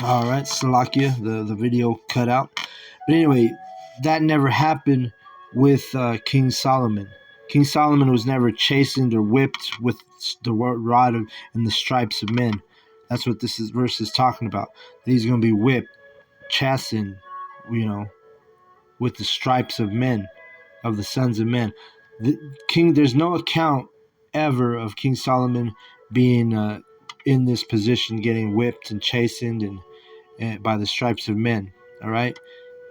All right, Salakia, the video cut out. But anyway, that never happened with King Solomon. King Solomon was never chastened or whipped with the rod and the stripes of men. That's what verse is talking about. That he's going to be whipped, chastened, you know, with the stripes of men, of the sons of men. There's no account ever of King Solomon being in this position, getting whipped and chastened and by the stripes of men. All right.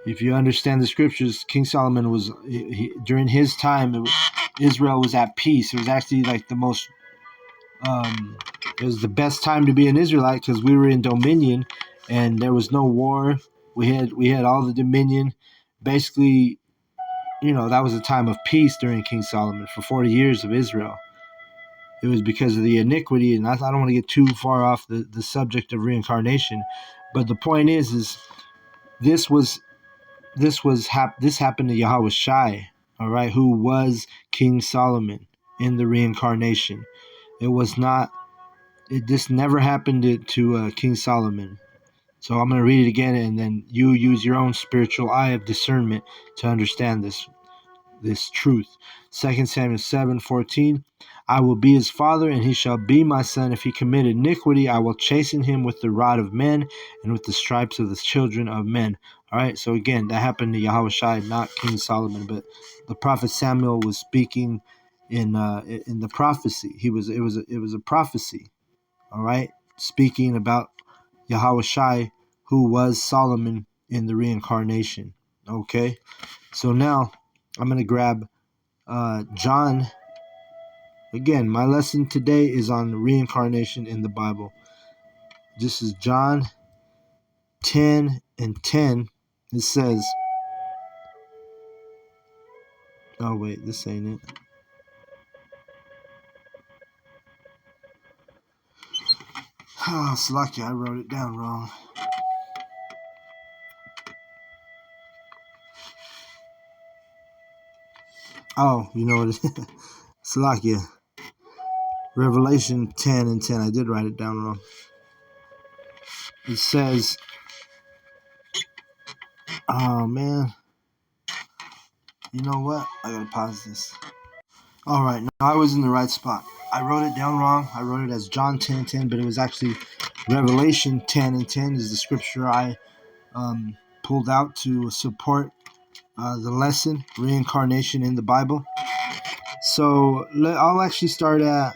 If you understand the scriptures, King Solomon was during his time. Israel was at peace. It was actually like the most. It was the best time to be an Israelite because we were in dominion, and there was no war. We had all the dominion. Basically, that was a time of peace during King Solomon for 40 years of Israel. It was because of the iniquity, and I don't want to get too far off the subject of reincarnation, but the point is this happened to Yahweh Shai, all right, who was King Solomon in the reincarnation. This never happened to King Solomon. So I'm going to read it again, and then you use your own spiritual eye of discernment to understand this truth. 2 Samuel 7:14. I will be his father, and he shall be my son. If he commit iniquity, I will chasten him with the rod of men and with the stripes of the children of men. All right, so again, that happened to Yahweh Shai, not King Solomon, but the prophet Samuel was speaking in the prophecy. It was a prophecy. All right, speaking about Yahweh Shai, who was Solomon in the reincarnation. Okay, so now I'm going to grab John. Again, my lesson today is on reincarnation in the Bible. This is John 10:10. It says, oh wait, this ain't it. Oh, it's lucky I wrote it down wrong. Oh, you know what it is? Salakia. Revelation 10:10. I did write it down wrong. It says, oh man. You know what? I gotta pause this. Alright, now I was in the right spot. I wrote it down wrong. I wrote it as John 10:10, but it was actually Revelation 10:10 is the scripture I pulled out to support the lesson, reincarnation in the Bible. So I'll actually start at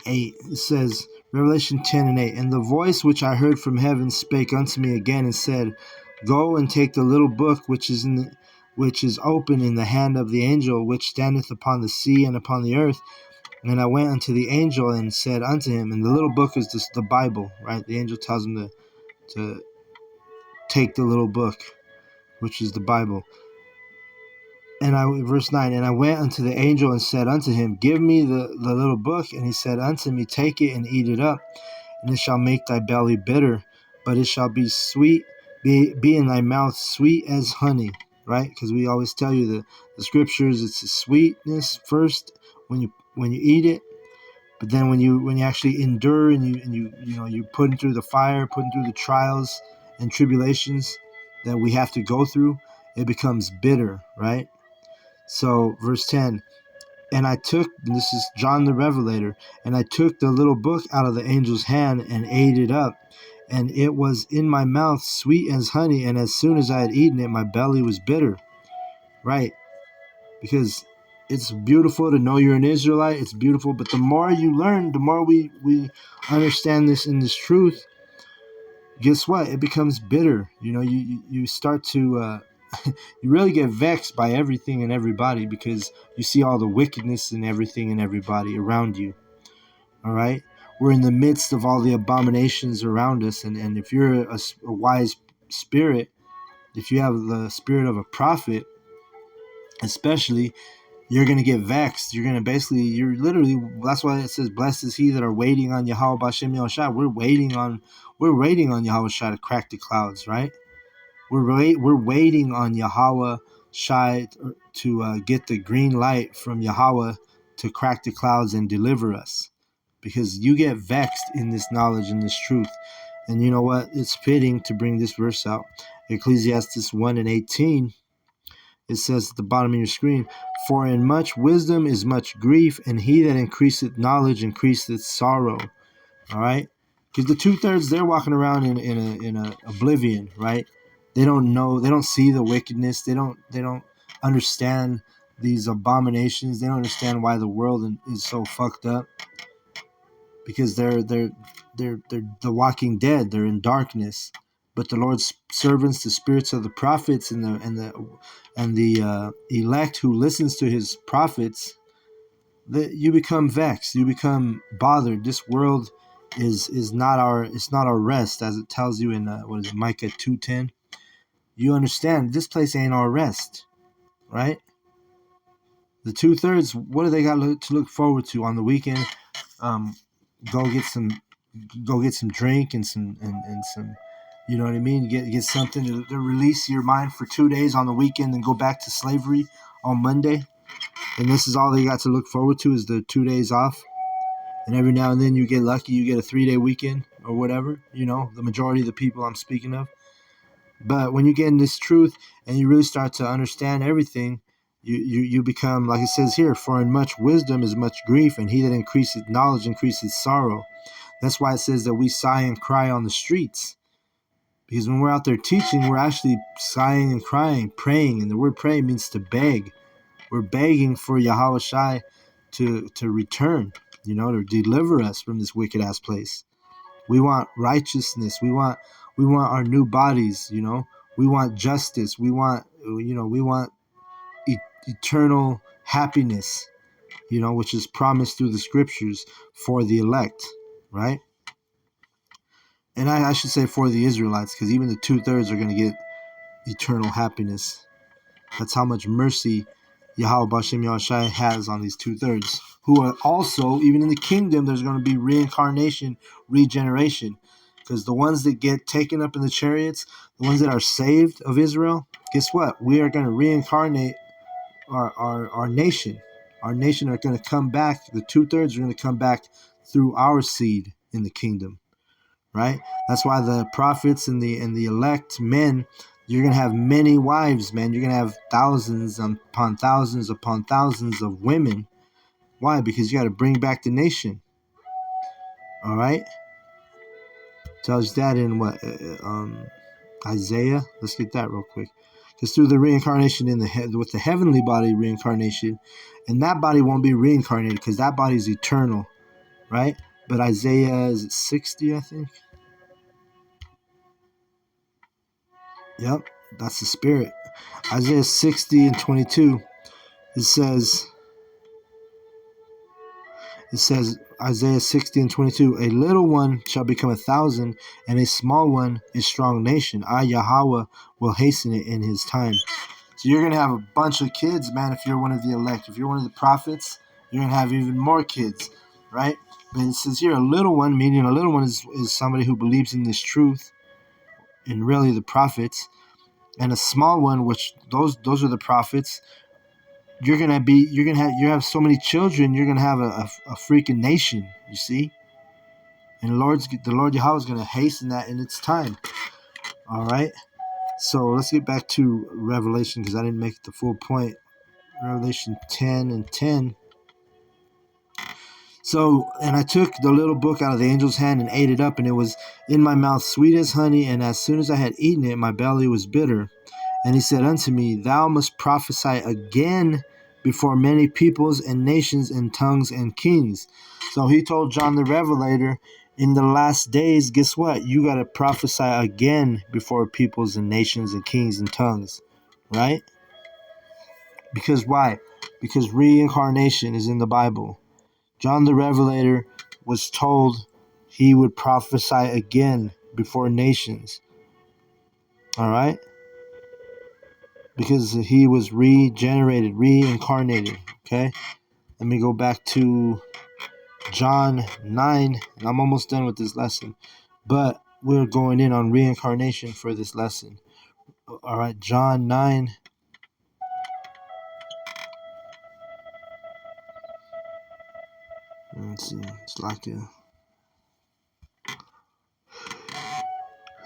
8. It says, Revelation 10:8, and the voice which I heard from heaven spake unto me again and said, Go and take the little book which is open in the hand of the angel which standeth upon the sea and upon the earth. And I went unto the angel and said unto him, and the little book is the Bible, right? The angel tells him to take the little book, which is the Bible. And verse 9, and I went unto the angel and said unto him, Give me the little book. And he said unto me, Take it and eat it up, and it shall make thy belly bitter, but it shall be sweet, be in thy mouth sweet as honey, right? Because we always tell you the scriptures, it's the sweetness first when you eat it, but then when you actually endure and you put through the fire, putting through the trials and tribulations that we have to go through, it becomes bitter, right? So verse 10, and this is John the Revelator, and I took the little book out of the angel's hand and ate it up, and it was in my mouth sweet as honey, and as soon as I had eaten it, my belly was bitter, right? Because it's beautiful to know you're an Israelite, it's beautiful, but the more you learn, the more we understand this truth, guess what? It becomes bitter. You start to you really get vexed by everything and everybody because you see all the wickedness in everything and everybody around you. All right? We're in the midst of all the abominations around us, and if you're a wise spirit, if you have the spirit of a prophet, especially, you're going to get vexed. You're literally, that's why it says, blessed is he that are waiting on Yahweh B'Shem Yahushua. We're waiting on Yahweh Shai to crack the clouds, right? We're waiting on Yahweh Shai to get the green light from Yahweh to crack the clouds and deliver us, because you get vexed in this knowledge and this truth. And you know what? It's fitting to bring this verse out. Ecclesiastes 1:18. It says at the bottom of your screen, "For in much wisdom is much grief, and he that increaseth knowledge increaseth sorrow." All right, because the 2/3 they're walking around in a oblivion, right? They don't know, they don't see the wickedness, they don't understand these abominations. They don't understand why the world is so fucked up, because they're the walking dead. They're in darkness. But the Lord's servants, the spirits of the prophets and the elect who listens to his prophets, that you become vexed, you become bothered. This world is not our, it's not our rest, as it tells you in what is it, Micah 2:10. You understand this place ain't our rest, right? The 2/3, what do they got to look forward to on the weekend? Um, go get some drink and some, you know what I mean? Get something to release your mind for 2 days on the weekend and go back to slavery on Monday. And this is all they got to look forward to, is the 2 days off. And every now and then you get lucky, you get a 3-day weekend or whatever, the majority of the people I'm speaking of. But when you get in this truth and you really start to understand everything, you become, like it says here, "For in much wisdom is much grief, and he that increaseth knowledge increaseth sorrow." That's why it says that we sigh and cry on the streets. Because when we're out there teaching, we're actually sighing and crying, praying. And the word pray means to beg. We're begging for Yahweh Shai to return, to deliver us from this wicked ass place. We want righteousness. We want our new bodies. We want justice. We want eternal happiness. Which is promised through the scriptures for the elect, right? And I should say for the Israelites, because even the 2/3 are going to get eternal happiness. That's how much mercy Yahweh Bashem Yahushai has on these 2/3, who are also, even in the kingdom, there's going to be reincarnation, regeneration. Because the ones that get taken up in the chariots, the ones that are saved of Israel, guess what? We are going to reincarnate our nation. Our nation are going to come back. The 2/3 are going to come back through our seed in the kingdom. Right? That's why the prophets and the elect men, you're gonna have many wives, man. You're gonna have thousands upon thousands of women. Why? Because you got to bring back the nation. All right. Tells that in what Isaiah. Let's get that real quick. Because through the reincarnation with the heavenly body reincarnation, and that body won't be reincarnated because that body is eternal, right? But Isaiah, is it 60? I think. Yep, that's the spirit. Isaiah 60:22. It says Isaiah 60:22. A little one shall become 1,000, and a small one a strong nation. I, Yahweh, will hasten it in his time. So you're gonna have a bunch of kids, man. If you're one of the elect, if you're one of the prophets, you're gonna have even more kids, right? But it says here a little one, meaning a little one is somebody who believes in this truth, and really the prophets. And a small one, which those are the prophets. You have so many children. You're gonna have a freaking nation. You see, and the Lord Yahweh is gonna hasten that in its time. All right. So let's get back to Revelation, because I didn't make the full point. Revelation 10:10. So, and I took the little book out of the angel's hand and ate it up, and it was in my mouth sweet as honey. And as soon as I had eaten it, my belly was bitter. And he said unto me, Thou must prophesy again before many peoples and nations and tongues and kings. So he told John the Revelator, in the last days, guess what? You got to prophesy again before peoples and nations and kings and tongues, right? Because why? Because reincarnation is in the Bible. John the Revelator was told he would prophesy again before nations, all right? Because he was regenerated, reincarnated. Okay, let me go back to John 9, and I'm almost done with this lesson, but we're going in on reincarnation for this lesson. All right, John 9. Let's see. It's like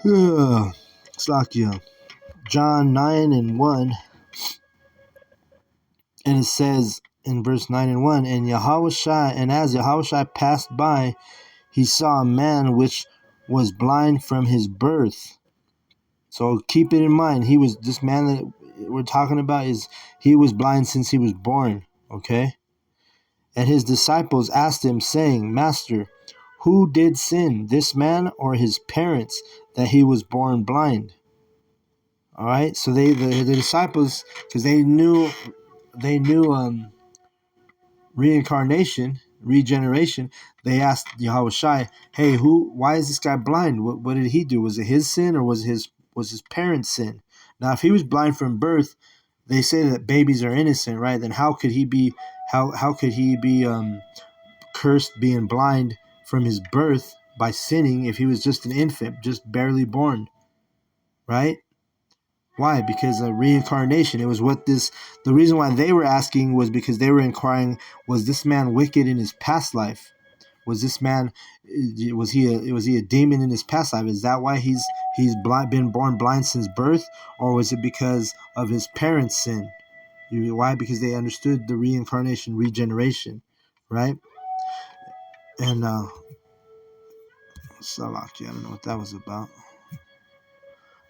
it's like John 9:1, and it says in verse 9:1, and as Yahushua passed by, he saw a man which was blind from his birth. So keep it in mind, this man that we're talking about he was blind since he was born. Okay. And his disciples asked him, saying, Master, who did sin, this man or his parents, that he was born blind? All right. So the disciples, because they knew reincarnation, regeneration, they asked Yahushua, hey, why is this guy blind? What did he do? Was it his sin, or was his parents' sin? Now, if he was blind from birth, they say that babies are innocent, right? Then how could he be cursed being blind from his birth by sinning if he was just an infant, just barely born, right? Why? Because of reincarnation. It was the reason why they were asking was because they were inquiring, was this man wicked in his past life? Was this man, was he a demon in his past life? Is that why he's been born blind since birth? Or was it because of his parents' sin? Why? Because they understood the reincarnation, regeneration, right? And Salaki, I don't know what that was about.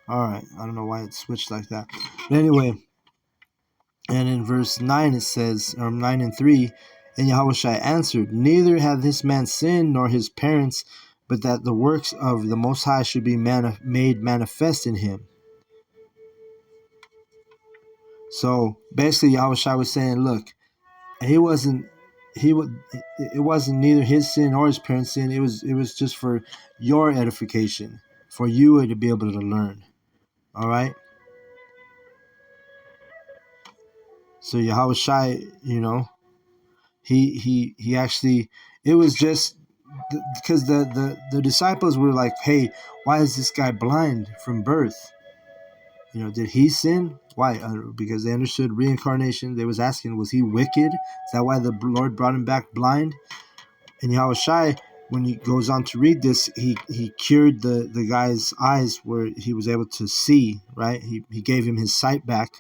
All right, I don't know why it switched like that. But anyway, and in verse 9 it says, or 9:3, and Yahushua answered, neither hath this man sinned nor his parents, but that the works of the Most High should be made manifest in him. So basically, Yahushua was saying, look, it wasn't neither his sin or his parents' sin. It was just for your edification, for you to be able to learn. All right. So Yahushua, he actually, it was just because the disciples were like, hey, why is this guy blind from birth? Did he sin? Why? Because they understood reincarnation. They was asking, was he wicked? Is that why the Lord brought him back blind? And Yahushua, when he goes on to read this, he cured the guy's eyes where he was able to see, right? He gave him his sight back.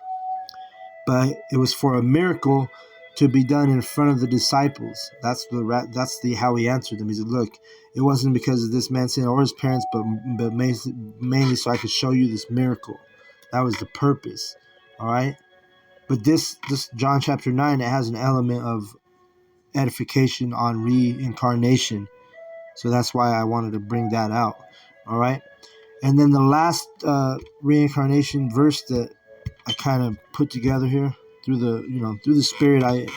But it was for a miracle to be done in front of the disciples. That's how he answered them. He said, look, it wasn't because of this man's sin or his parents, but mainly so I could show you this miracle. That was the purpose. All right. But this John chapter 9, it has an element of edification on reincarnation. So that's why I wanted to bring that out. All right. And then the last reincarnation verse that I kind of put together here through the spirit,